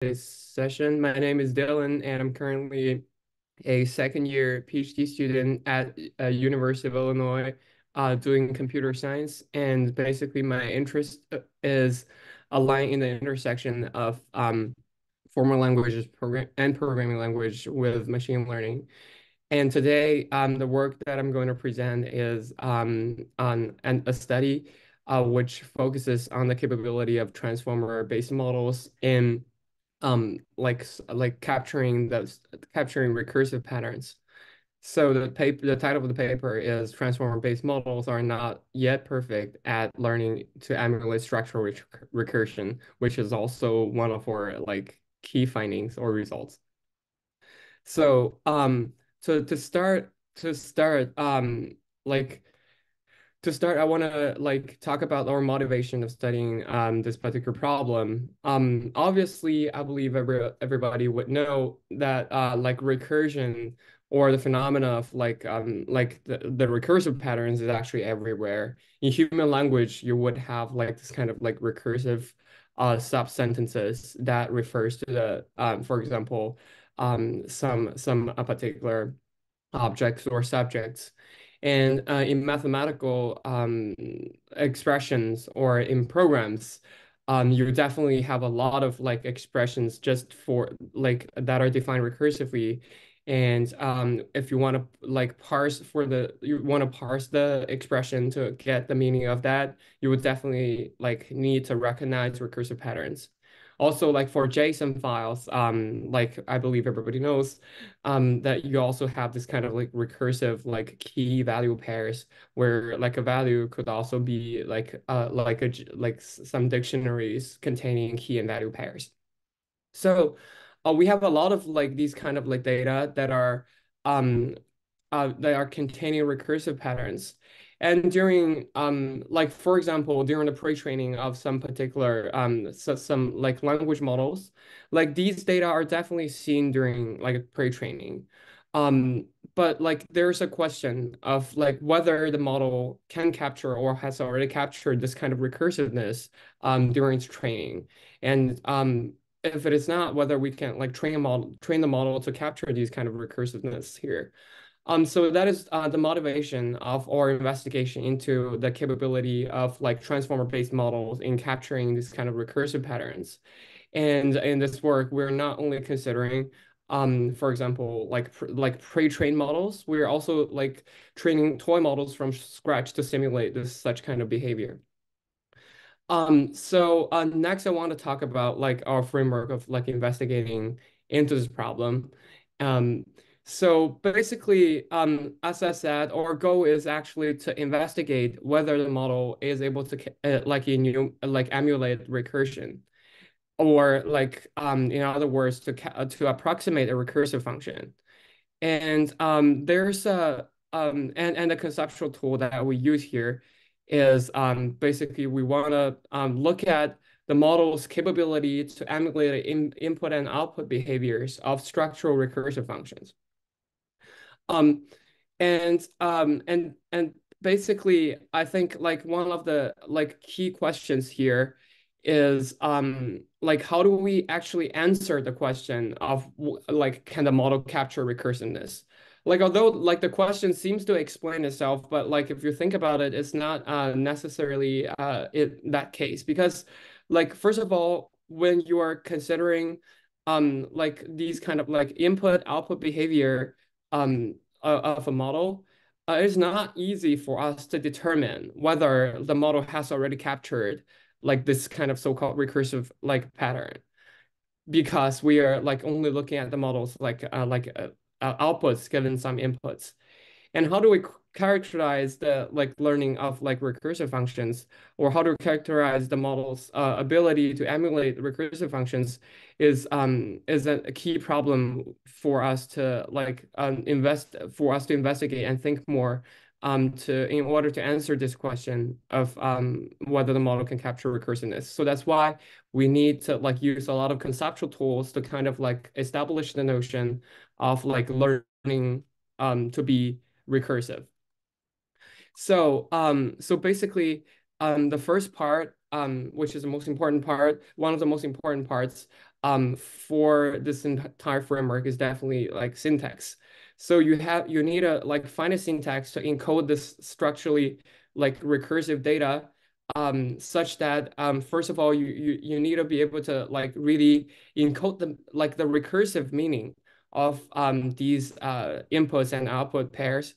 today's session. My name is Dylan, and I'm currently a second year PhD student at University of Illinois, doing computer science. And basically, my interest is aligned in the intersection of formal languages and programming language with machine learning. And today, the work that I'm going to present is on a study which focuses on the capability of transformer-based models in like capturing recursive patterns. So the title of the paper is Transformer-based models are not yet perfect at learning to emulate structural recursion, which is also one of our like key findings or results. So like to start, I want to like talk about our motivation of studying this particular problem. Obviously, I believe everybody would know that like recursion or the phenomena of like the recursive patterns is actually everywhere. In human language, you would have like this kind of like recursive sub-sentences that refers to the for example, some particular objects or subjects. And in mathematical expressions or in programs, you definitely have a lot of like expressions just for like that are defined recursively. And if you want to like you want to parse the expression to get the meaning of that, you would definitely like need to recognize recursive patterns. Also, like for JSON files, like I believe everybody knows, that you also have this kind of like recursive like key value pairs where like a value could also be like some dictionaries containing key and value pairs. So we have a lot of like these kind of like data um that are containing recursive patterns. And during like for example, during the pre-training of some particular some like language models, like these data are definitely seen during like pre-training. Um, but like there's a question of like whether the model can capture or has already captured this kind of recursiveness during its training. And if it is not, whether we can like train the model to capture these kind of recursiveness here. So that is the motivation of our investigation into the capability of like transformer-based models in capturing these kind of recursive patterns. And in this work, we're not only considering, for example, like pre-trained models, we're also like training toy models from scratch to simulate this such kind of behavior. So next I want to talk about like our framework of like investigating into this problem. Um, so basically, as I said, our goal is actually to investigate whether the model is able to like emulate recursion, or like in other words, to approximate a recursive function. And there's a and the conceptual tool that we use here is basically we want to look at the model's capability to emulate input and output behaviors of structural recursive functions. Um, and basically, I think like one of the like key questions here is like how do we actually answer the question of like can the model capture recursiveness? Like although like the question seems to explain itself, but like if you think about it, it's not necessarily that case because like first of all, when you are considering like these kind of like input output behavior of a model, it's not easy for us to determine whether the model has already captured like this kind of so-called recursive like pattern because we are like only looking at the models outputs given some inputs. And how do we characterize the like learning of like recursive functions, or how to characterize the model's ability to emulate recursive functions is a key problem for us to like investigate and think more to in order to answer this question of whether the model can capture recursiveness. So that's why we need to like use a lot of conceptual tools to kind of like establish the notion of like learning to be recursive. So basically, the first part, which is the most important part, one of the most important parts, for this entire framework is definitely like syntax. So you need to like find a syntax to encode this structurally like recursive data, such that first of all you need to be able to like really encode the recursive meaning of these inputs and output pairs,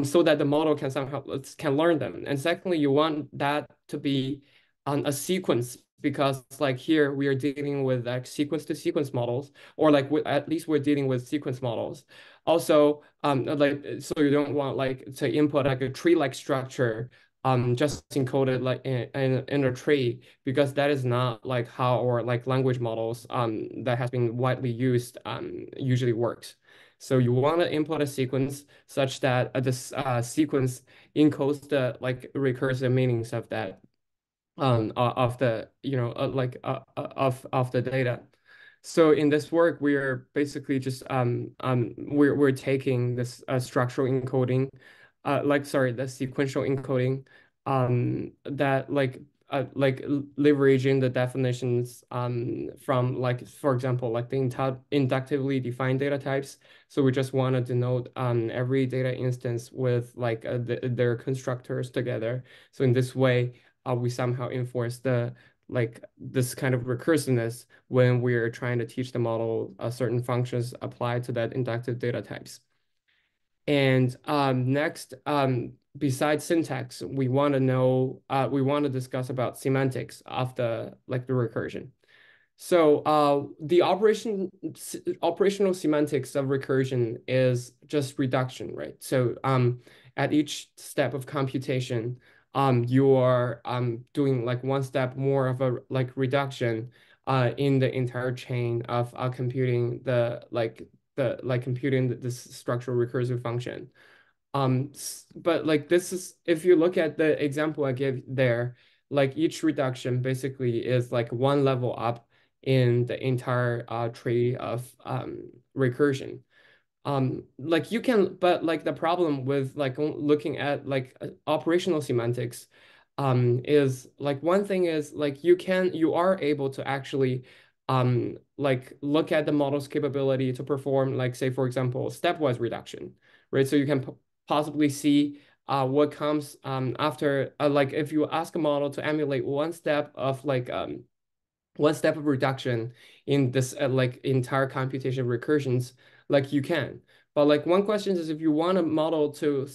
so that the model can somehow can learn them. And secondly, you want that to be on a sequence, because like here we are dealing with like sequence to sequence models, or like at least we're dealing with sequence models. Also, like so you don't want like to input like a tree-like structure just encoded like in a tree, because that is not like how our like language models that has been widely used usually works. So you want to input a sequence such that this sequence encodes the like recursive meanings of that of the of the data. So in this work, we are basically just we're taking this structural encoding, like sorry, the sequential encoding, that like leveraging the definitions from like for example like the inductively defined data types. So we just want to denote every data instance with like their constructors together. So in this way, we somehow enforce the like this kind of recursiveness when we're trying to teach the model certain functions applied to that inductive data types. And next, besides syntax, we want to know, we want to discuss about semantics of the like the recursion. So the operational semantics of recursion is just reduction, right? So at each step of computation, you are doing like one step more of a like reduction in the entire chain of computing this structural recursive function. But like this is, if you look at the example I gave there, like each reduction basically is like one level up in the entire tree of recursion. Like you can, but like the problem with like looking at like operational semantics, is like one thing is like you are able to actually like look at the model's capability to perform like say for example stepwise reduction, right? So you can possibly see what comes after like if you ask a model to emulate one step of reduction in this like entire computation recursions, like you can. But like one question is if you want a model to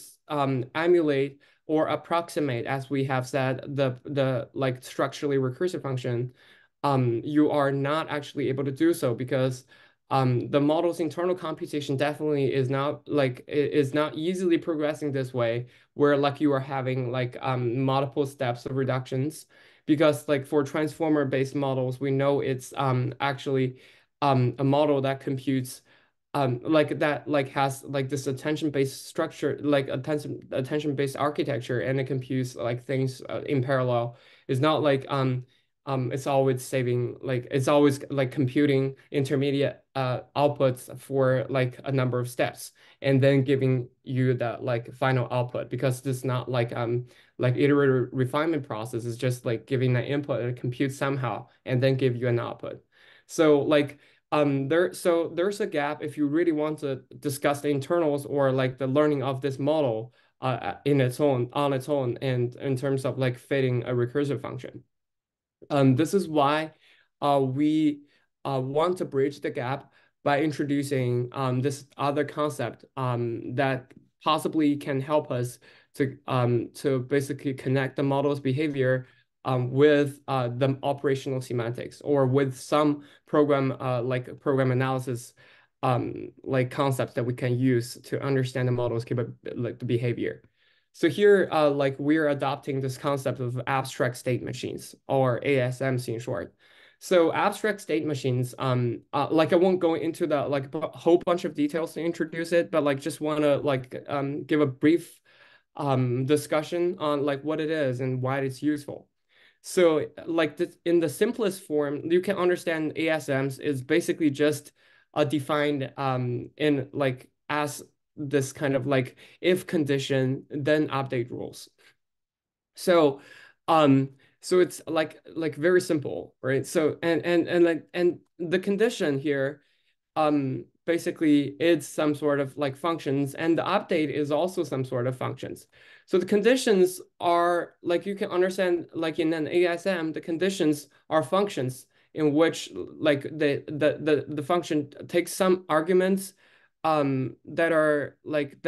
emulate or approximate, as we have said, the like structurally recursive function, you are not actually able to do so because the model's internal computation definitely is not easily progressing this way, where like you are having like multiple steps of reductions, because like for transformer based models we know it's actually a model that computes like that like has like this attention based structure, like attention based architecture, and it computes like things in parallel. It's not like it's always saving, like it's always like computing intermediate outputs for like a number of steps and then giving you the like final output, because this is not like iterative refinement process. Is just like giving an input and compute somehow and then give you an output. So like there's a gap if you really want to discuss the internals or like the learning of this model in its own on its own, and in terms of like fitting a recursive function. This is why we want to bridge the gap by introducing this other concept that possibly can help us to basically connect the model's behavior with the operational semantics, or with some like program analysis like concepts that we can use to understand the model's like the behavior. So here, like we're adopting this concept of abstract state machines, or ASMs in short. So abstract state machines, like I won't go into the like a whole bunch of details to introduce it, but like just want to like give a brief discussion on like what it is and why it's useful. So like in the simplest form, you can understand ASMs is basically just a defined in like as this kind of like if condition, then update rules. So So it's like very simple, right? So and like and the condition here basically it's some sort of like functions, and the update is also some sort of functions. So the conditions are like, you can understand like in an ASM, the conditions are functions in which like the function takes some arguments that are like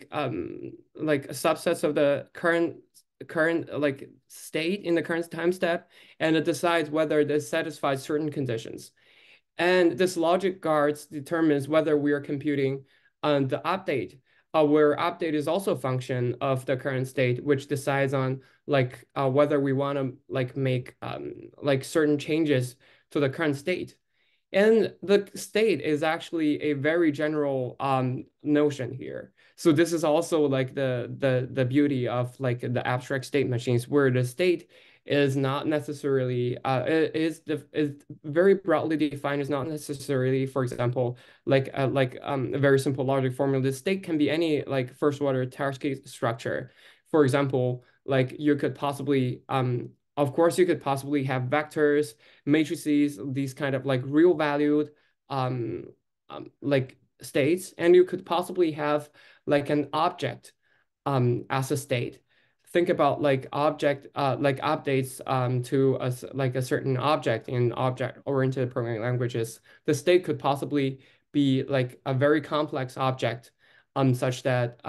subsets of the current like state in the current time step, and it decides whether this satisfies certain conditions. And this logic guards determines whether we are computing the update, where update is also a function of the current state, which decides on like whether we want to like make like certain changes to the current state. And the state is actually a very general notion here. So this is also like the beauty of like the abstract state machines, where the state is not necessarily is very broadly defined. Is not necessarily, for example, a very simple logic formula. The state can be any like first order Tarski structure. For example, like you could possibly of course you could possibly have vectors, matrices, these kind of like real valued um, like states, and you could possibly have like an object as a state. Think about like object like updates to like a certain object in object-oriented programming languages. The state could possibly be like a very complex object such that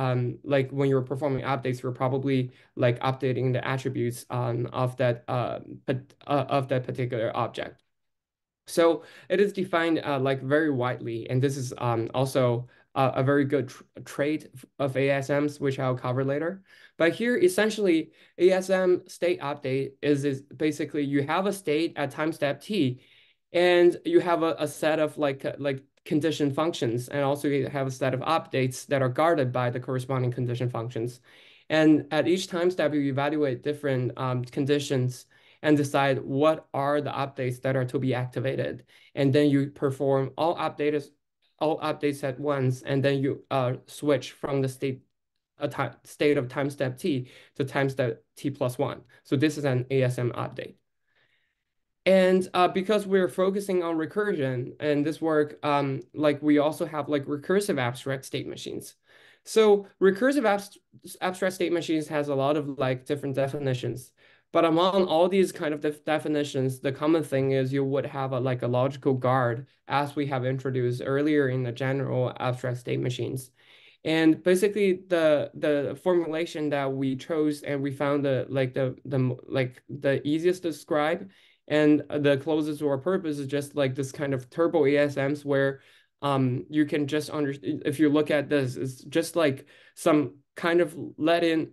like when you're performing updates, you're probably like updating the attributes of that particular object. So it is defined like very widely, and this is also a very good trait of ASMs, which I'll cover later. But here, essentially, ASM state update is basically you have a state at time step t, and you have a set of like condition functions, and also you have a set of updates that are guarded by the corresponding condition functions. And at each time step, you evaluate different conditions and decide what are the updates that are to be activated. And then you perform all updates at once, and then you switch from the state of time step t to time step t plus one. So this is an ASM update. And because we're focusing on recursion in this work, like we also have like recursive abstract state machines. So recursive abstract state machines has a lot of like different definitions. But among all these kind of definitions, the common thing is you would have like a logical guard, as we have introduced earlier in the general abstract state machines. And basically the formulation that we chose and we found the easiest to describe and the closest to our purpose is just like this kind of turbo ASMs where you can just understand, if you look at this, it's just like some kind of let in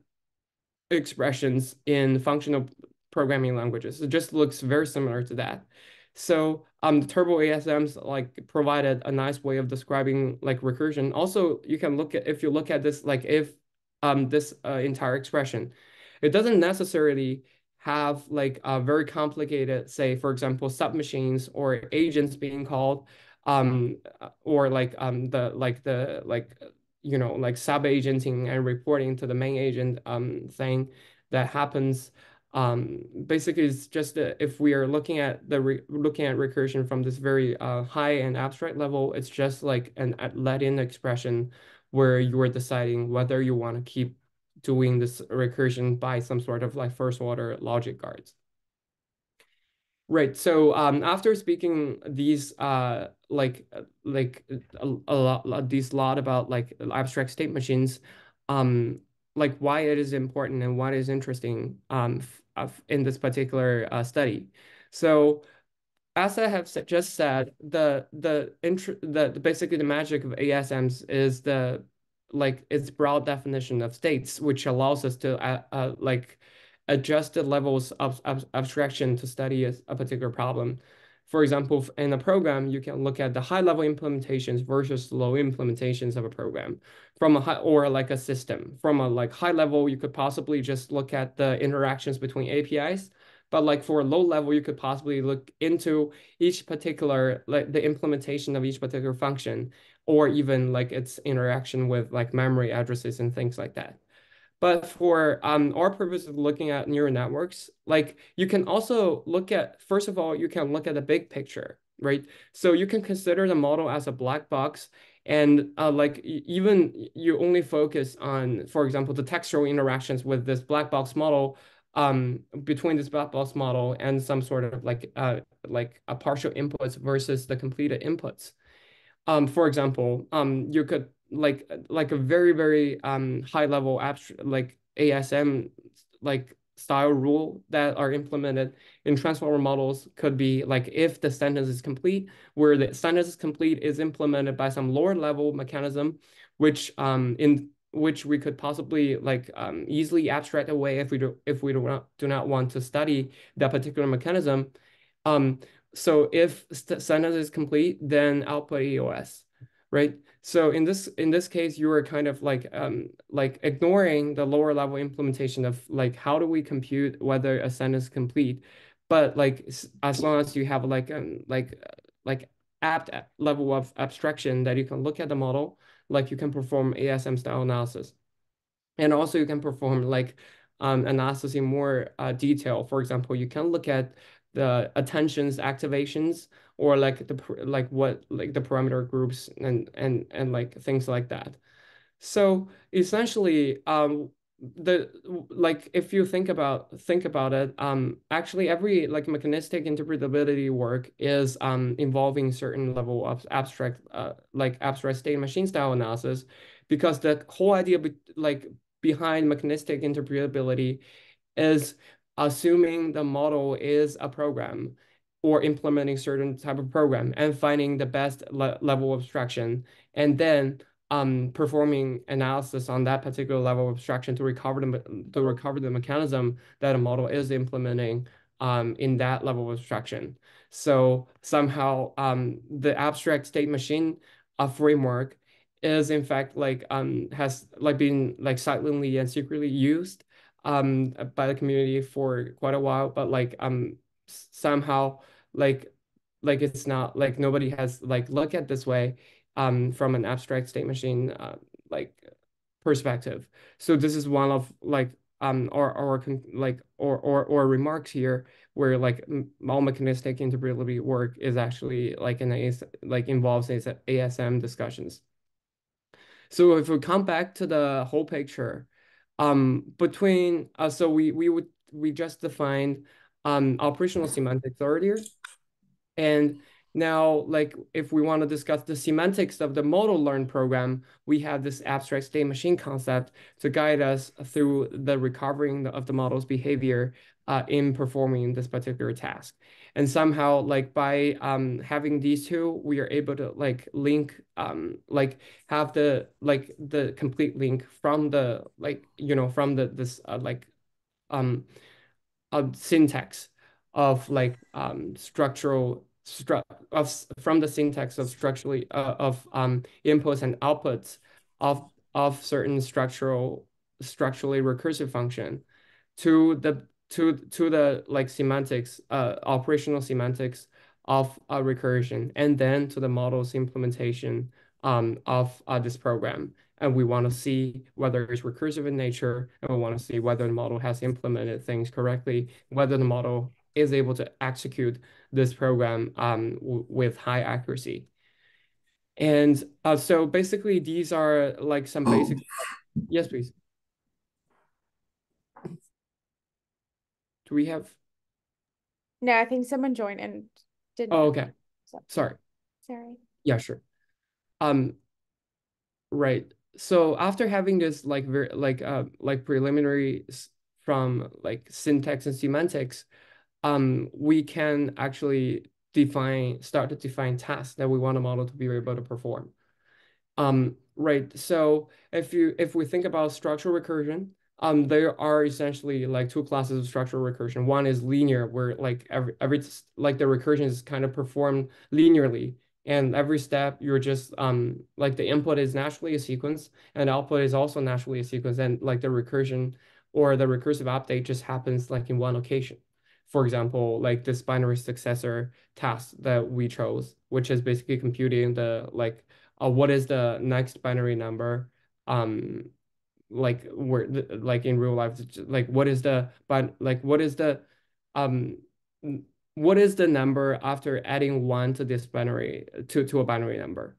expressions in functional programming languages. It just looks very similar to that. So the turbo ASMs like provided a nice way of describing like recursion. Also, you can look at, if you look at this, like if this entire expression, it doesn't necessarily have like a very complicated, say, for example, submachines or agents being called, or like like sub-agenting and reporting to the main agent thing that happens. Basically, it's just if we are looking at looking at recursion from this very high and abstract level, it's just like an let-in expression where you are deciding whether you want to keep doing this recursion by some sort of like first order logic guards. Right. So after speaking these these lot about like abstract state machines, like why it is important and what is interesting in this particular study. So as I have just said, basically the magic of ASMs is the like its broad definition of states, which allows us to like adjust the levels of abstraction to study a particular problem. For example, in a program, you can look at the high-level implementations versus low implementations of a program from a high or like a system. From a like high level, you could possibly just look at the interactions between APIs. But like for a low level, you could possibly look into each particular, like the implementation of each particular function, or even like its interaction with like memory addresses and things like that. But for our purpose of looking at neural networks, like you can also look at, first of all, you can look at the big picture, right? So you can consider the model as a black box, and like even you only focus on, for example, the textual interactions with this black box model, between this black box model and some sort of like a partial inputs versus the completed inputs. For example, you could like a very, very high level abstract like ASM like style rule that are implemented in transformer models could be like if the sentence is complete, where the sentence is complete is implemented by some lower level mechanism, which in which we could possibly like easily abstract away if we do not want to study that particular mechanism. Um, so if sentence is complete, then output EOS, right? So in this case, you are kind of like ignoring the lower level implementation of like how do we compute whether a sentence is complete, but like as long as you have like apt level of abstraction that you can look at the model, like you can perform ASM style analysis. And also you can perform like analysis in more detail. For example, you can look at the attentions activations or like like what like the parameter groups and like things like that. So essentially, the like if you think about it, actually every like mechanistic interpretability work is involving certain level of abstract like abstract state machine style analysis, because the whole idea like behind mechanistic interpretability is assuming the model is a program or implementing certain type of program and finding the best level of abstraction, and then performing analysis on that particular level of abstraction to recover the mechanism that a model is implementing in that level of abstraction. So somehow the abstract state machine framework is in fact like has like been like silently and secretly used by the community for quite a while, but like somehow like it's not like nobody has like looked at this way from an abstract state machine like perspective. So this is one of like or remarks here where like all mechanistic interpretability work is actually like an AS like involves ASM discussions. So if we come back to the whole picture, between so we just defined operational semantics earlier, and now, like, if we want to discuss the semantics of the model learn program, we have this abstract state machine concept to guide us through the recovering of the model's behavior in performing this particular task. And somehow, like by having these two, we are able to like link, like have the complete link from the like from this um syntax of like structural stru of from the syntax of structurally of inputs and outputs of certain structurally recursive function to the like semantics operational semantics of recursion, and then to the model's implementation of this program. And we want to see whether it's recursive in nature, and we want to see whether the model has implemented things correctly, whether the model is able to execute this program with high accuracy. And so basically, these are like some basic. Yes, please. Do we have? No, I think someone joined and didn't. Oh, okay. So, Sorry. sorry. Yeah, sure. Um, right. So after having this like very like preliminary from like syntax and semantics, we can actually start to define tasks that we want a model to be able to perform. Right. So if we think about structural recursion, there are essentially like two classes of structural recursion. One is linear, where like every like the recursion is kind of performed linearly, and every step you're just like the input is naturally a sequence, and output is also naturally a sequence, and like the recursion or the recursive update just happens like in one location. For example, like this binary successor task that we chose, which is basically computing the like what is the next binary number um like where like in real life, like what is the but like um what is the number after adding one to this binary to a binary number,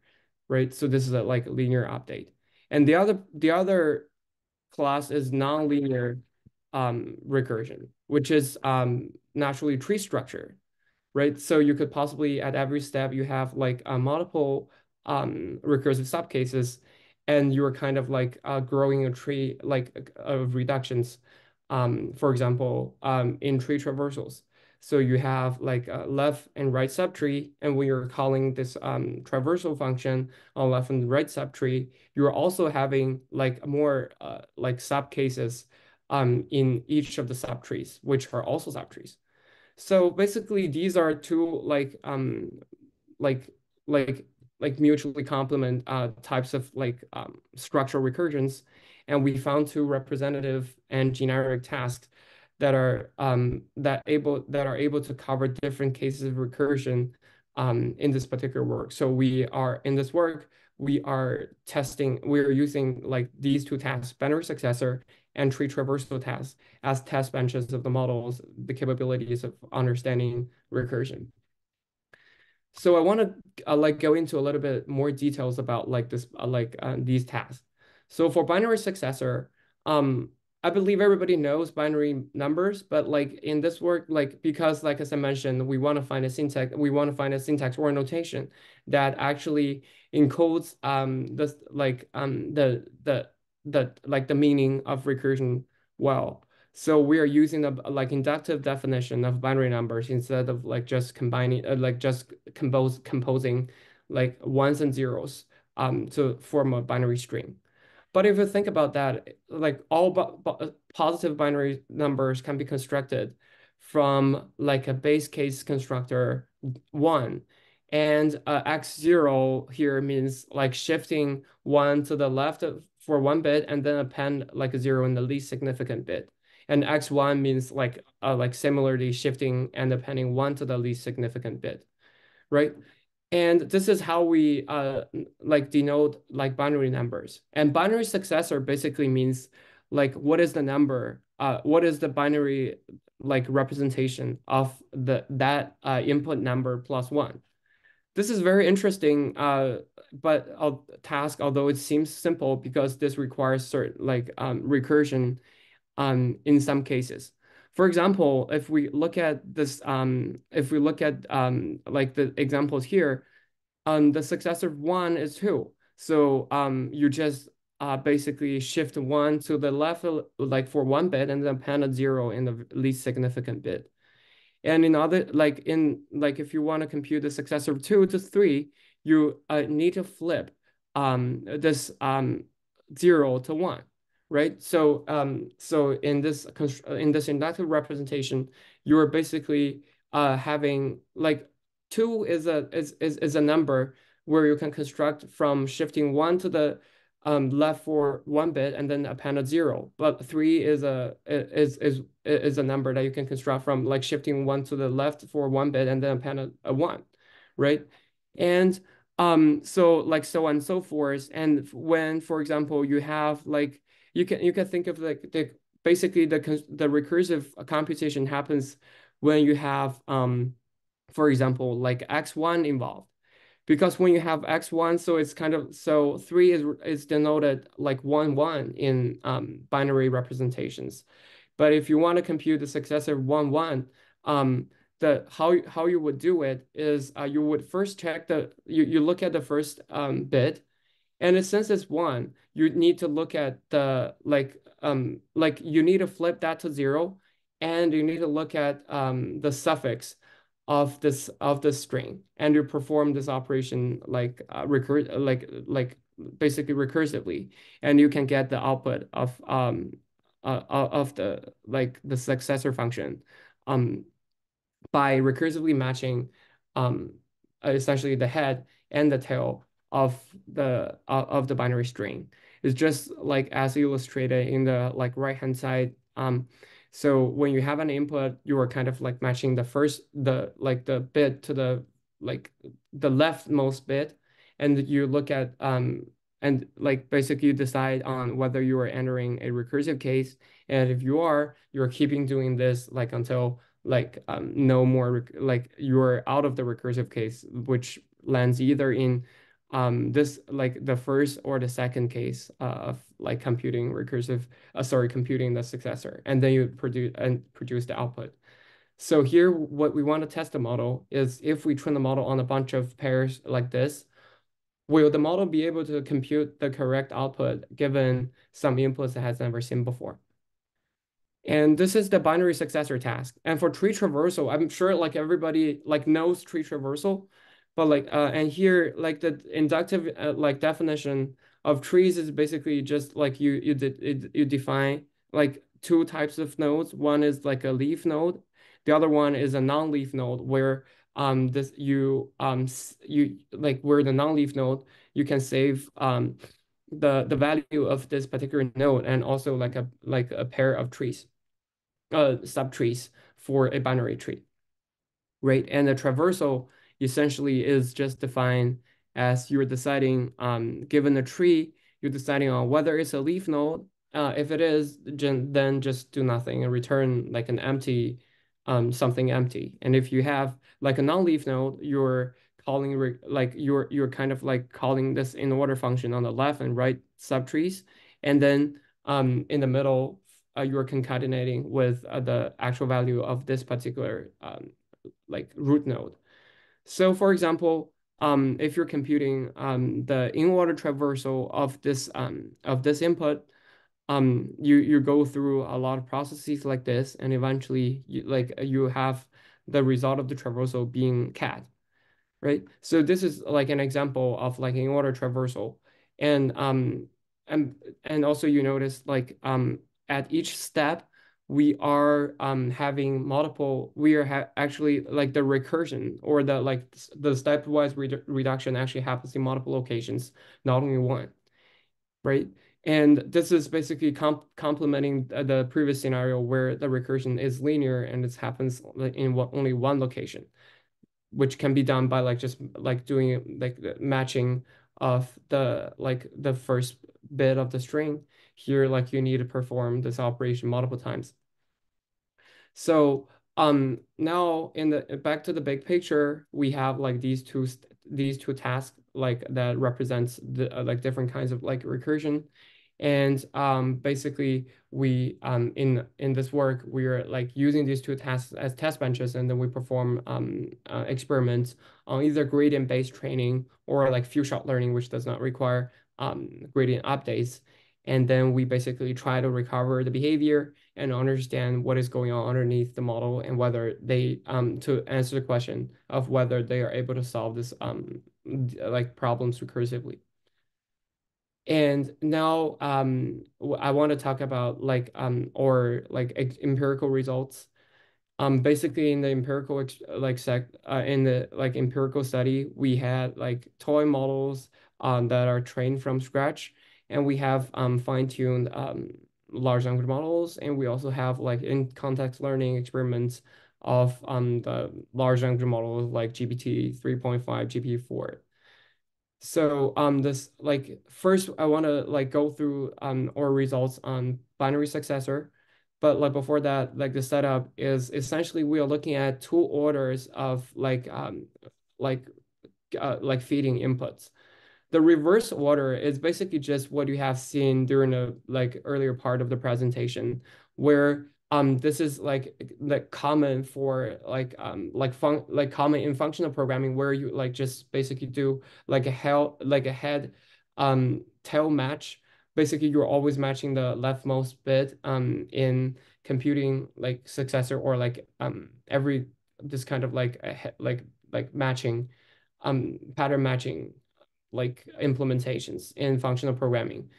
right? So this is a like linear update. And the other class is nonlinear recursion, which is naturally tree structure, right? So you could possibly at every step you have like multiple recursive subcases, and you're kind of like growing a tree like of reductions. For example, in tree traversals. So you have like a left and right subtree, and when you're calling this traversal function on left and right subtree, you're also having like more like subcases in each of the subtrees, which are also subtrees. So basically, these are two like like like mutually complement types of like structural recursions, and we found two representative and generic tasks that are able to cover different cases of recursion in this particular work. So we are in this work. We are using like these two tasks, binary successor and tree traversal tasks, as test benches of the models, the capabilities of understanding recursion. So I want to like go into a little bit more details about like this these tasks. So for binary successor, um, I believe everybody knows binary numbers, but like in this work, like because like as I mentioned, we want to find a syntax or a notation that actually encodes this like the meaning of recursion well. So we are using a like inductive definition of binary numbers instead of like just combining like just composing like ones and zeros to form a binary string. But if you think about that, like all positive binary numbers can be constructed from like a base case constructor one. And x0 here means like shifting one to the left for one bit and then append like a zero in the least significant bit. And x1 means like similarly shifting and appending one to the least significant bit, right? And this is how we like denote like binary numbers. And binary successor basically means like what is the binary like representation of that input number plus one. This is very interesting, but task, although it seems simple because this requires certain like recursion in some cases. For example, if we look at this, if we look at like the examples here, the successor of one is two. So you just basically shift one to the left like for one bit and then append a zero in the least significant bit. And in other, like if you want to compute the successor of two to three, you need to flip this zero to one, right? So in this inductive representation, you're basically having like two is a number where you can construct from shifting one to the left for one bit and then append a zero. But three is a number that you can construct from like shifting one to the left for one bit and then append a one, right? And so like so on and so forth. And when, for example, you have like you can think of like the basically the recursive computation happens when you have for example like x1 involved, because when you have x1, so it's kind of so three is denoted like 1 1 in binary representations. But if you want to compute the successor 1 1, the how you would do it is you would first check you look at the first bit, and since it's one, you need to look at the like you need to flip that to zero, and you need to look at the suffix of this string, and you perform this operation like basically recursively, and you can get the output of the like the successor function um by recursively matching um, essentially the head and the tail of the binary string. It's just like as illustrated in the like right hand side. So when you have an input, you are kind of like matching the bit to the like the leftmost bit, and you look at and like basically you decide on whether you are entering a recursive case. And if you are, you're keeping doing this like until like no more like you're out of the recursive case, which lands either in this like the first or the second case of like computing recursive sorry, computing the successor, and then you produce the output. So here, what we want to test the model is if we train the model on a bunch of pairs like this, will the model be able to compute the correct output given some inputs it has never seen before? And this is the binary successor task. And for tree traversal, I'm sure like everybody like knows tree traversal, but like and here like the inductive like definition of trees is basically just like you define like two types of nodes. One is like a leaf node, the other one is a non-leaf node where this you like where the non-leaf node you can save the value of this particular node and also like a pair of trees subtrees for a binary tree, right? And the traversal essentially is just defined as you're deciding, given the tree, you're deciding on whether it's a leaf node. If it is, then just do nothing and return like an empty, something empty. And if you have like a non-leaf node, you're calling like you're kind of like calling this in order function on the left and right subtrees, and then in the middle, you're concatenating with the actual value of this particular like root node. So for example, if you're computing the in-order traversal of this input, you go through a lot of processes like this, and eventually you have the result of the traversal being cat, right? So this is like an example of like in order traversal. And and also you notice like at each step we are having multiple we are actually like the recursion or the like the stepwise reduction actually happens in multiple locations, not only one, right? And this is basically complementing the previous scenario where the recursion is linear and it happens in only one location, which can be done by like just like doing like the matching of the like the first bit of the string. Here, like you need to perform this operation multiple times. So now in the back to the big picture, we have like these two tasks like that represents the like different kinds of like recursion. And basically we in this work we are like using these two tasks as test benches, and then we perform experiments on either gradient based training or like few shot learning, which does not require gradient updates. And then we basically try to recover the behavior and understand what is going on underneath the model and whether they to answer the question of whether they are able to solve this like problems recursively. And now I want to talk about like or like empirical results. Basically in the empirical in the like empirical study, we had like toy models that are trained from scratch, and we have fine-tuned large language models, and we also have like in context learning experiments of the large language models like GPT 3.5, GPT 4. So this like first I want to like go through our results on binary successor, but like before that, like the setup is essentially we are looking at two orders of like like feeding inputs. The reverse order is basically just what you have seen during the like earlier part of the presentation, where this is like common for like common in functional programming where you like just basically do like a head tail match. Basically, you're always matching the leftmost bit in computing like successor or like every this kind of like like matching pattern matching like implementations in functional programming.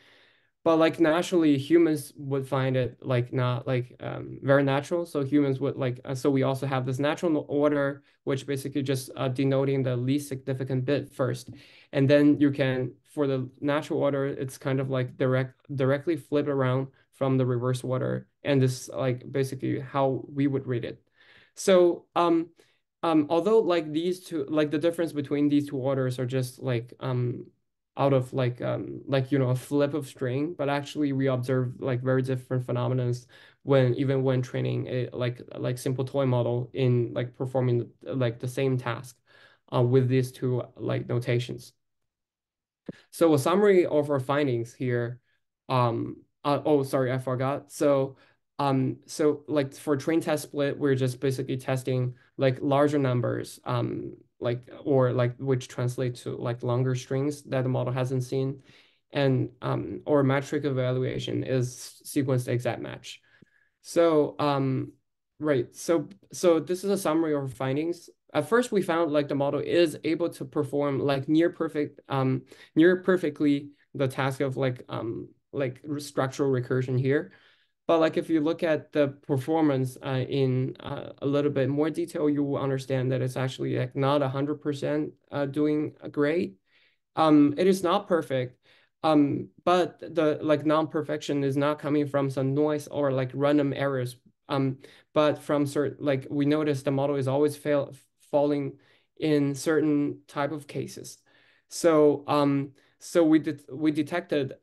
But like naturally, humans would find it like not like very natural. So humans would like so we also have this natural order, which basically just denoting the least significant bit first, and then you can for the natural order, it's kind of like directly flip around from the reverse order, and this like basically how we would read it. So although like these two like the difference between these two orders are just like out of like a flip of string, but actually we observe like very different phenomena when even when training a like simple toy model in like performing like the same task with these two like notations. So a summary of our findings here. Oh, sorry, I forgot. So like for train test split, we're just basically testing like larger numbers, like or like which translate to like longer strings that the model hasn't seen, and or metric evaluation is sequence exact match. So, right. So this is a summary of our findings. At first, we found like the model is able to perform like near perfectly the task of like structural recursion here. But like if you look at the performance in a little bit more detail, you will understand that it's actually like not 100% doing great. It is not perfect. But the like non-perfection is not coming from some noise or like random errors. Um, but from certain like we notice the model is always falling in certain type of cases. So we detected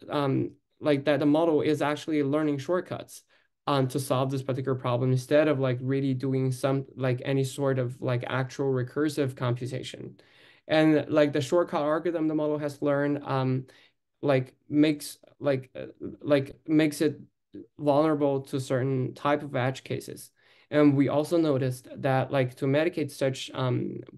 like that the model is actually learning shortcuts to solve this particular problem instead of like really doing some like any sort of like actual recursive computation. And like the shortcut algorithm the model has learned, like makes makes it vulnerable to certain type of edge cases. And we also noticed that like to mitigate such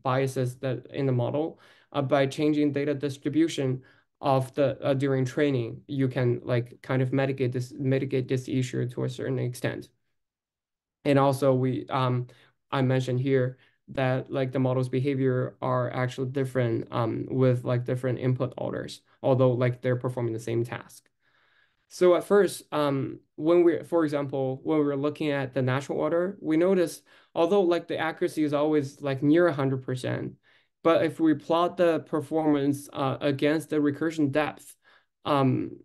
biases that in the model, by changing data distribution of the during training, you can like kind of mitigate this issue to a certain extent. And also I mentioned here that like the model's behavior are actually different with like different input orders, although like they're performing the same task. So at first, when we, for example, when we were looking at the natural order, we noticed although like the accuracy is always like near 100%, but if we plot the performance against the recursion depth, um,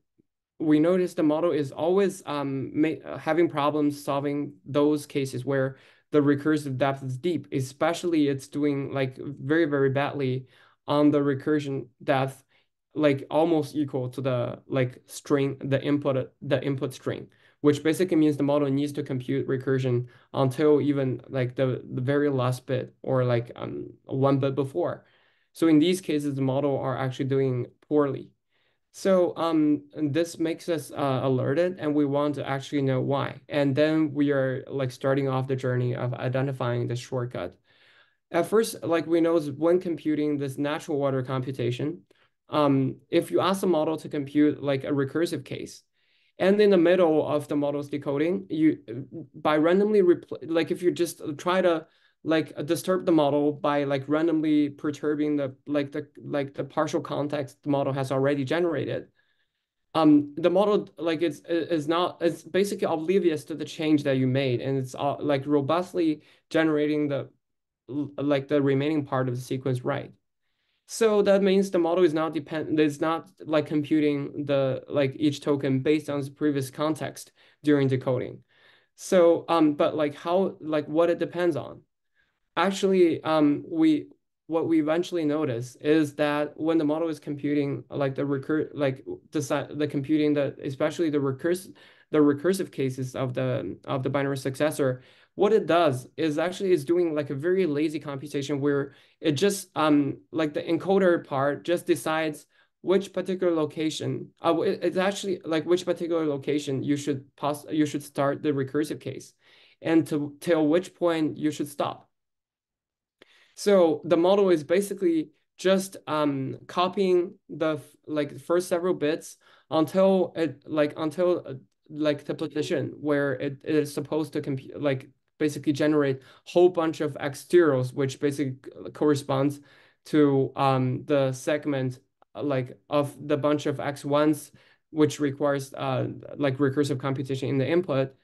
we notice the model is always having problems solving those cases where the recursive depth is deep, especially it's doing like very, very badly on the recursion depth, like almost equal to the like string, the input string, which basically means the model needs to compute recursion until even like the very last bit or like one bit before. So in these cases, the model are actually doing poorly. So this makes us alerted and we want to actually know why. And then we are like starting off the journey of identifying the shortcut. At first, like we know when computing this natural order computation, if you ask the model to compute like a recursive case, and in the middle of the model's decoding, you by randomly like if you just try to like disturb the model by like randomly perturbing the partial context the model has already generated, the model like is not it's basically oblivious to the change that you made, and it's like robustly generating like the remaining part of the sequence right. So that means the model is not like computing the like each token based on its previous context during decoding. So but like how like what it depends on. Actually, we what we eventually notice is that when the model is computing like the computing the especially the recursive cases of the binary successor, what it does is actually is doing like a very lazy computation where it just like the encoder part just decides which particular location it's actually like which particular location you should start the recursive case and to till which point you should stop. So the model is basically just copying the like first several bits until like the position where it is supposed to compute like basically generate whole bunch of x zeros, which basically corresponds to the segment like of the bunch of x ones, which requires like recursive computation in the input,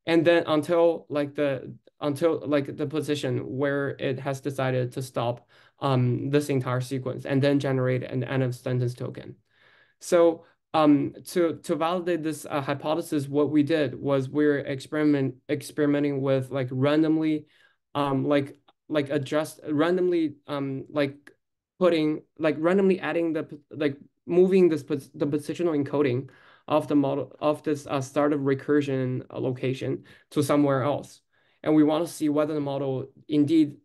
and then until like the position where it has decided to stop this entire sequence and then generate an end of sentence token. So to validate this hypothesis, what we did was we're experimenting with like randomly um like adjust randomly like putting like randomly adding the like moving the positional encoding of the model of this start of recursion location to somewhere else. And we want to see whether the model indeed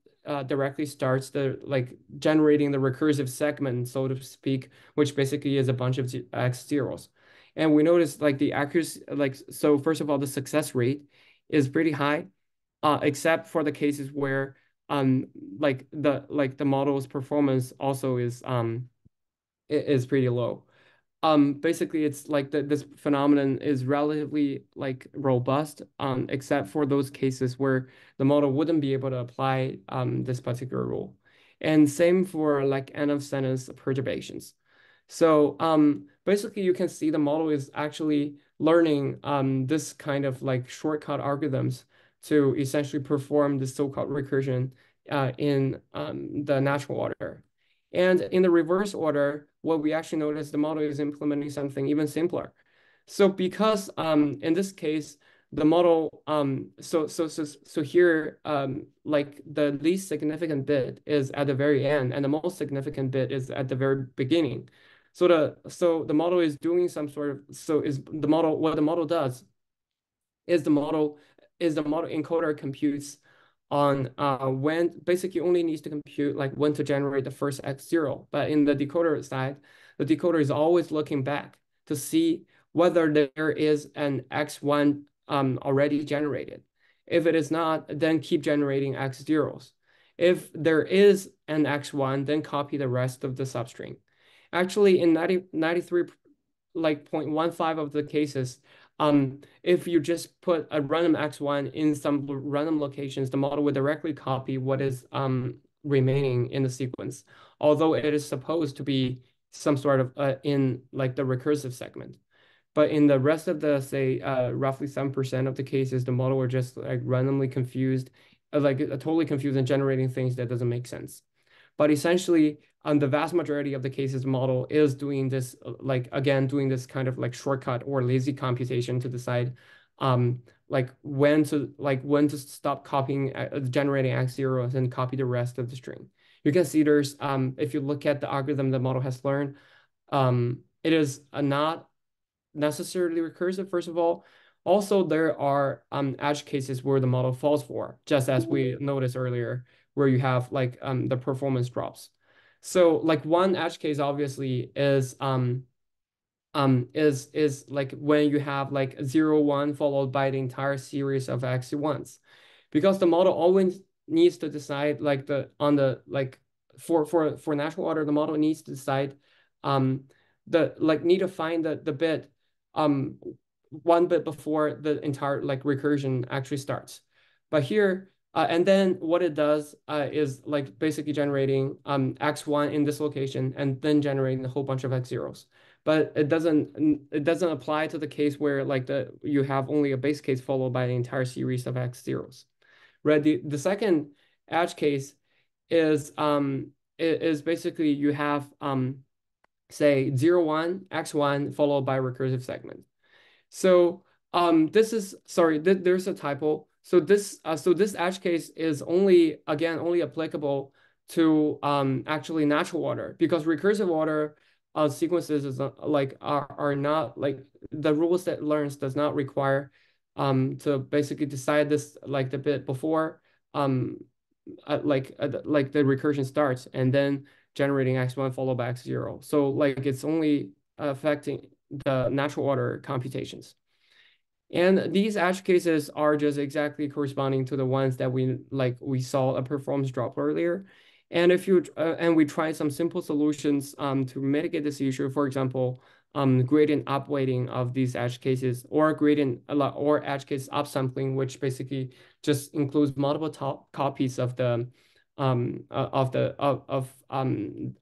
directly starts the like generating the recursive segment, so to speak, which basically is a bunch of X zeros. And we notice like the accuracy, like, so first of all, the success rate is pretty high, except for the cases where um like the model's performance also is pretty low. Basically it's like this phenomenon is relatively like robust, except for those cases where the model wouldn't be able to apply this particular rule. And same for like N of sentence perturbations. So basically you can see the model is actually learning this kind of like shortcut algorithms to essentially perform the so-called recursion in the natural order. And in the reverse order, what we actually notice the model is implementing something even simpler. So because in this case, the model so here like the least significant bit is at the very end and the most significant bit is at the very beginning. So the model is doing some sort of so is the model what the model does is the model encoder computes on when basically only needs to compute like when to generate the first X0. But in the decoder side, the decoder is always looking back to see whether there is an X1 already generated. If it is not, then keep generating X zeros. If there is an X1, then copy the rest of the substring. Actually, in 93 like 0.15 of the cases, if you just put a random X1 in some random locations, the model would directly copy what is remaining in the sequence, although it is supposed to be some sort of in like the recursive segment. But in the rest of the, say, roughly 7% of the cases, the model were just like randomly confused, like totally confused and generating things that doesn't make sense. But essentially, the vast majority of the cases, model is doing this, like again, doing this kind of like shortcut or lazy computation to decide, like when to stop copying, generating X zeros and copy the rest of the string. You can see there's, if you look at the algorithm the model has learned, it is not necessarily recursive, first of all. Also, there are edge cases where the model falls for, just as we noticed earlier, where you have like the performance drops. So like one edge case obviously is like when you have like 0, 1 followed by the entire series of X1s. Because the model always needs to decide like the on the like for natural order, the model needs to decide um the like need to find the bit um one bit before the entire like recursion actually starts. But here and then what it does is like basically generating X1 in this location and then generating a whole bunch of X zeros. But it doesn't apply to the case where like you have only a base case followed by an entire series of X zeros. Right. The second edge case is basically you have say 0, 1, X1 followed by a recursive segment. So this is sorry, there's a typo. So this edge case is only applicable to actually natural order because recursive order sequences is like are not like the rules that learns does not require to basically decide this like the bit before like the recursion starts and then generating X1 followed by X0. So like it's only affecting the natural order computations. And these edge cases are just exactly corresponding to the ones that we saw a performance drop earlier. And if you and we tried some simple solutions to mitigate this issue, for example, gradient upweighting of these edge cases or gradient or edge case upsampling, which basically just includes multiple top copies of the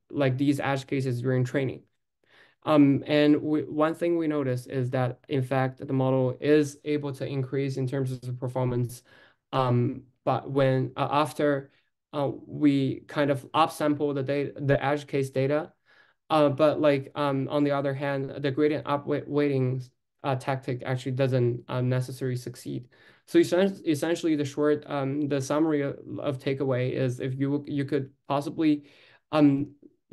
like these edge cases during training. And one thing we noticed is that, in fact, the model is able to increase in terms of the performance. But when after we kind of upsample the data, the edge case data, but like on the other hand, the gradient weighting tactic actually doesn't necessarily succeed. So essentially, the summary of takeaway is if you could possibly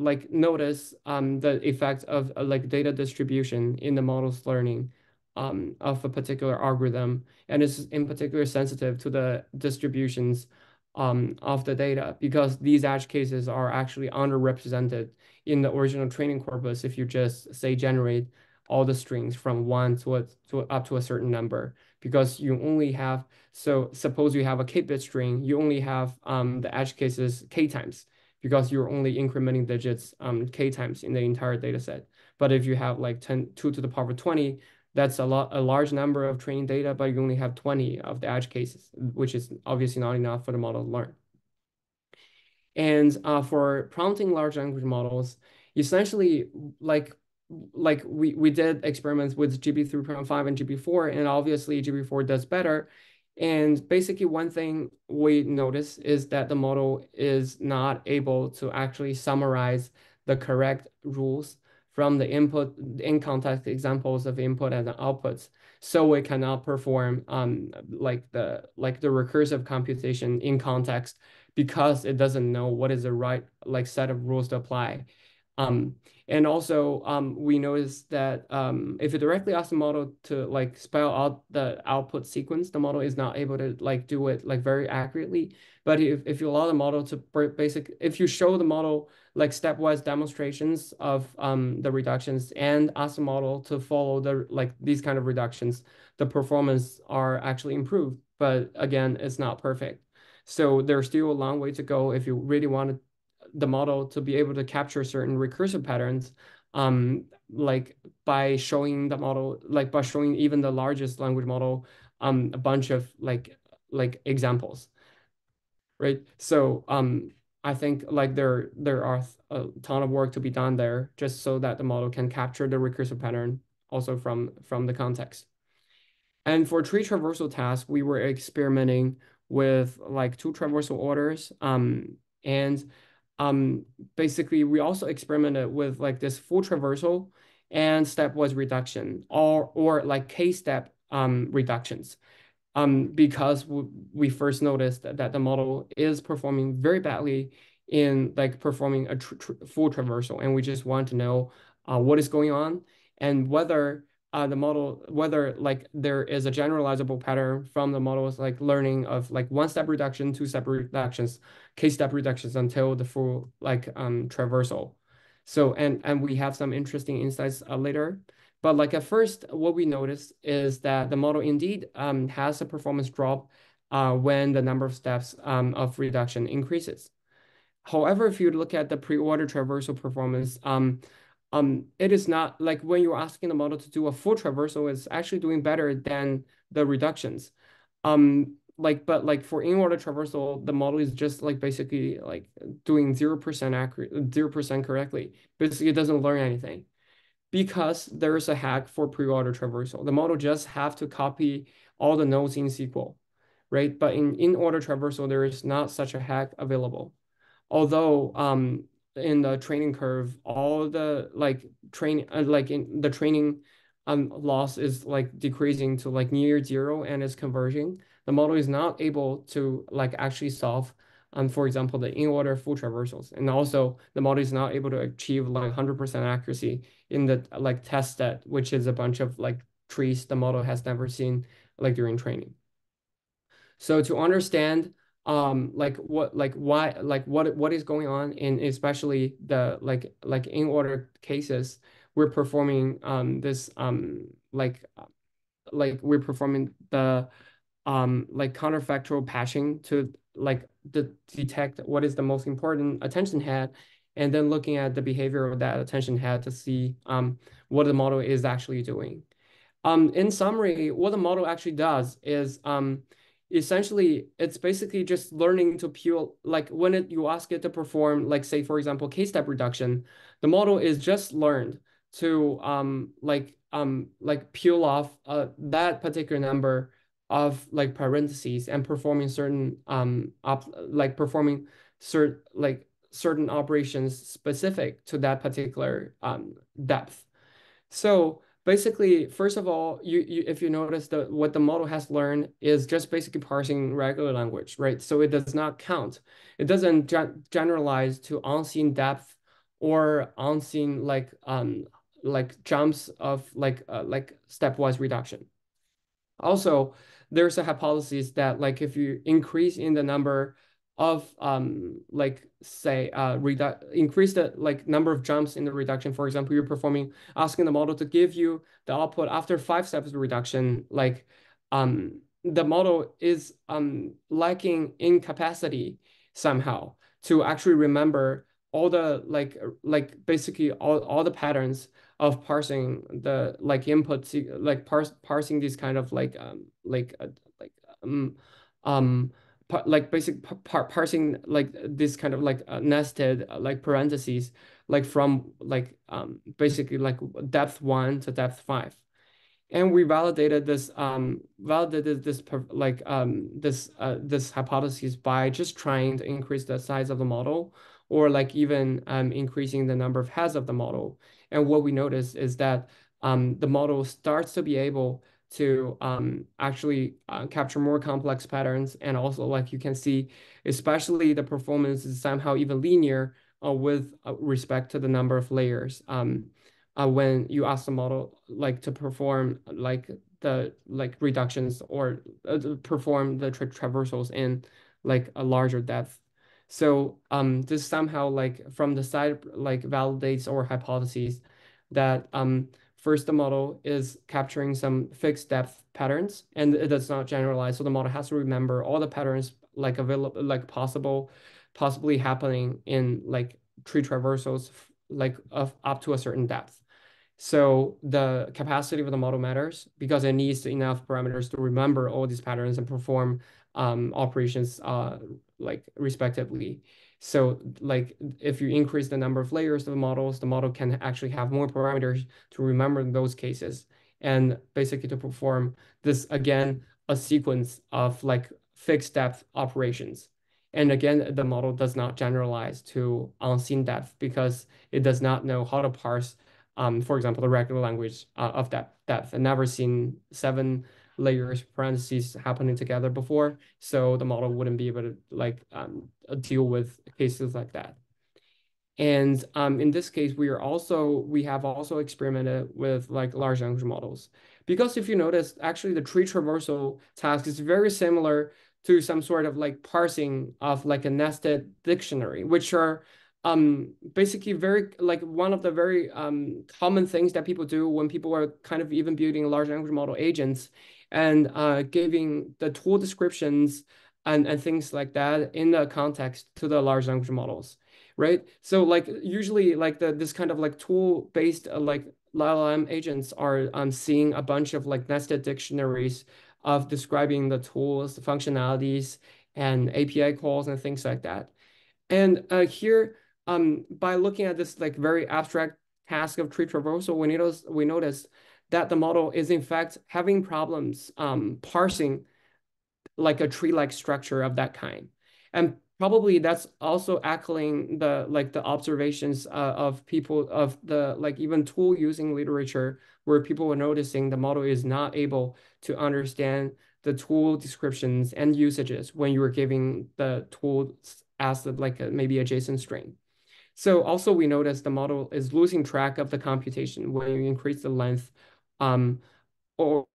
like notice the effect of like data distribution in the model's learning of a particular algorithm, and is in particular sensitive to the distributions of the data because these edge cases are actually underrepresented in the original training corpus if you just say generate all the strings from one to up to a certain number because you only have so suppose you have a k-bit string, you only have the edge cases k times because you're only incrementing digits k times in the entire data set. But if you have like 2 to the power 20, that's a large number of training data, but you only have 20 of the edge cases, which is obviously not enough for the model to learn. And for prompting large language models, essentially, like we did experiments with GB3.5 and GB4, and obviously GB4 does better. And basically, one thing we notice is that the model is not able to actually summarize the correct rules from the input in context examples of input and outputs. So it cannot perform like the recursive computation in context because it doesn't know what is the right like set of rules to apply. Um, and also we noticed that if you directly ask the model to like spell out the output sequence, the model is not able to like do it like very accurately. But if you allow the model to if you show the model like stepwise demonstrations of the reductions and ask the model to follow the like these kind of reductions, the performance are actually improved. But again, it's not perfect. So there's still a long way to go if you really want the model to be able to capture certain recursive patterns, like by showing the model, like by showing even the largest language model, a bunch of like examples, right? So I think like there are a ton of work to be done there just so that the model can capture the recursive pattern also from the context. And for tree traversal tasks, we were experimenting with like two traversal orders. And um, basically, we also experimented with like this full traversal and stepwise reduction or like k-step reductions because we first noticed that the model is performing very badly in like performing a full traversal, and we just want to know what is going on and whether the model, whether like there is a generalizable pattern from the model's like learning of like one-step reduction, two-step reductions, k-step reductions until the full like traversal. So and we have some interesting insights later. But like at first, what we noticed is that the model indeed has a performance drop when the number of steps of reduction increases. However, if you look at the pre-order traversal performance, it is not like when you're asking the model to do a full traversal, it's actually doing better than the reductions. But like for in-order traversal, the model is just like basically like doing 0% accurate, 0% correctly. Basically, it doesn't learn anything because there is a hack for pre-order traversal. The model just have to copy all the nodes in SQL, right? But in order traversal, there is not such a hack available. Although in the training curve, all the like training like in the training loss is like decreasing to like near zero and is converging. The model is not able to like actually solve for example, the in-order full traversals. And also the model is not able to achieve like 100% accuracy in the like test set, which is a bunch of like trees the model has never seen like during training. So to understand like what like why like what is going on in especially the like in order cases, we're performing this like we're performing the like counterfactual patching to like detect what is the most important attention head, and then looking at the behavior of that attention head to see what the model is actually doing. In summary, what the model actually does is essentially it's basically just learning to peel like when you ask it to perform like say for example k-step reduction, the model is just learned to like peel off that particular number of like parentheses and performing certain performing certain operations specific to that particular depth. So basically, first of all, you if you notice that what the model has learned is just basically parsing regular language, right? So it does not count. It doesn't generalize to unseen depth or unseen like jumps of like stepwise reduction. Also, there's a hypothesis that like if you increase in the number of like say increase the like number of jumps in the reduction. For example, you're performing asking the model to give you the output after 5 steps of reduction, like the model is lacking in capacity somehow to actually remember all the like basically all the patterns of parsing the like inputs, like parsing these kind of like um like basic parsing like this kind of like nested like parentheses like from like basically like depth 1 to depth 5. And we validated this this hypothesis by just trying to increase the size of the model, or like even increasing the number of heads of the model. And what we notice is that the model starts to be able to actually capture more complex patterns. And also, like you can see, especially the performance is somehow even linear with respect to the number of layers. When you ask the model like to perform like the like reductions, or to perform the traversals in like a larger depth. So this somehow like from the side like validates our hypotheses that first the model is capturing some fixed depth patterns and it does not generalize. So the model has to remember all the patterns like available like possibly happening in like tree traversals like of up to a certain depth. So the capacity of the model matters because it needs enough parameters to remember all these patterns and perform operations like respectively. So like if you increase the number of layers of the models, the model can actually have more parameters to remember those cases and basically to perform this again, a sequence of like fixed depth operations. And again, the model does not generalize to unseen depth because it does not know how to parse for example, the regular language of that depth. And never seen 7 layers parentheses happening together before, so the model wouldn't be able to like deal with cases like that. And in this case, we have also experimented with like large language models because if you notice, actually the tree traversal task is very similar to some sort of like parsing of like a nested dictionary, which are basically very like one of the very common things that people do when people are kind of even building large language model agents and giving the tool descriptions and things like that in the context to the large language models, right? So like usually like this kind of like tool based like LLM agents are seeing a bunch of like nested dictionaries of describing the tools, the functionalities, and API calls and things like that. And here, by looking at this like very abstract task of tree traversal, we notice that the model is in fact having problems parsing like a tree-like structure of that kind. And probably that's also echoing the like the observations of people of the like even tool using literature where people were noticing the model is not able to understand the tool descriptions and usages when you were giving the tool as like maybe a JSON string. So also we noticed the model is losing track of the computation when you increase the length um, or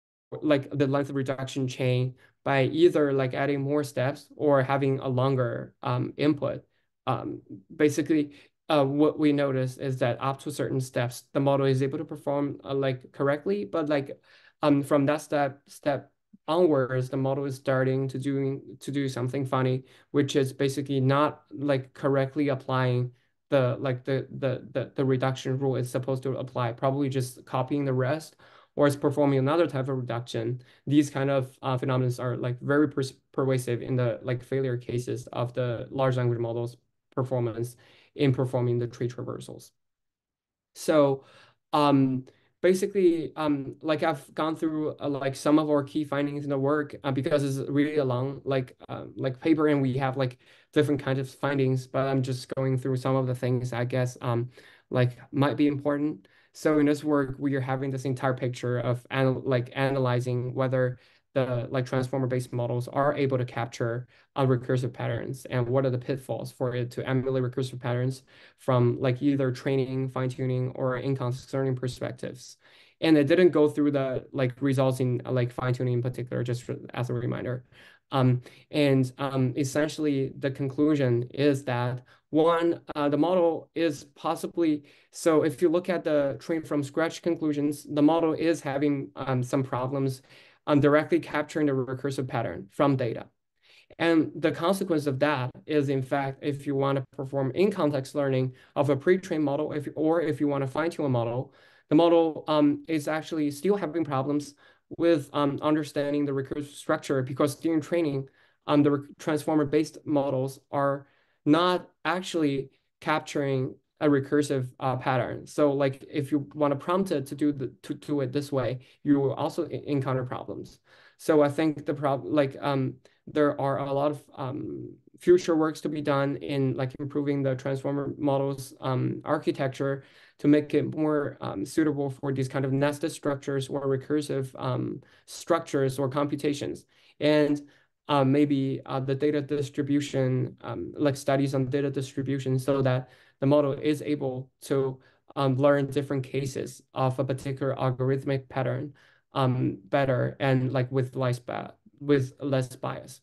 like the length of reduction chain by either like adding more steps or having a longer input. Um, Basically, what we notice is that up to certain steps, the model is able to perform like correctly, but like from that step onwards, the model is starting to do something funny, which is basically not like correctly applying the like the reduction rule is supposed to apply, probably just copying the rest or is performing another type of reduction. These kind of phenomena are like very pervasive in the like failure cases of the large language models performance in performing the tree traversals. So um, basically, like I've gone through like some of our key findings in the work because it's really a long like paper and we have like different kinds of findings, but I'm just going through some of the things I guess like might be important. So in this work, we are having this entire picture of like analyzing whether the like transformer-based models are able to capture recursive patterns, and what are the pitfalls for it to emulate recursive patterns from like either training, fine-tuning, or in-context learning perspectives. And it didn't go through the like results in like fine-tuning in particular, just as a reminder. Essentially, the conclusion is that one, the model is possibly, so if you look at the train from scratch conclusions, the model is having some problems directly capturing the recursive pattern from data. And the consequence of that is, in fact, if you want to perform in-context learning of a pre-trained model, or if you want to fine-tune a model, the model is actually still having problems with understanding the recursive structure, because during training, the transformer-based models are not actually capturing a recursive pattern. So, like, if you want to prompt it to do it this way, you will also encounter problems. So I think the problem, like, there are a lot of future works to be done in like improving the transformer models architecture to make it more suitable for these kind of nested structures or recursive structures or computations. And maybe the data distribution, like studies on data distribution, so that the model is able to learn different cases of a particular algorithmic pattern better, and like with less bias.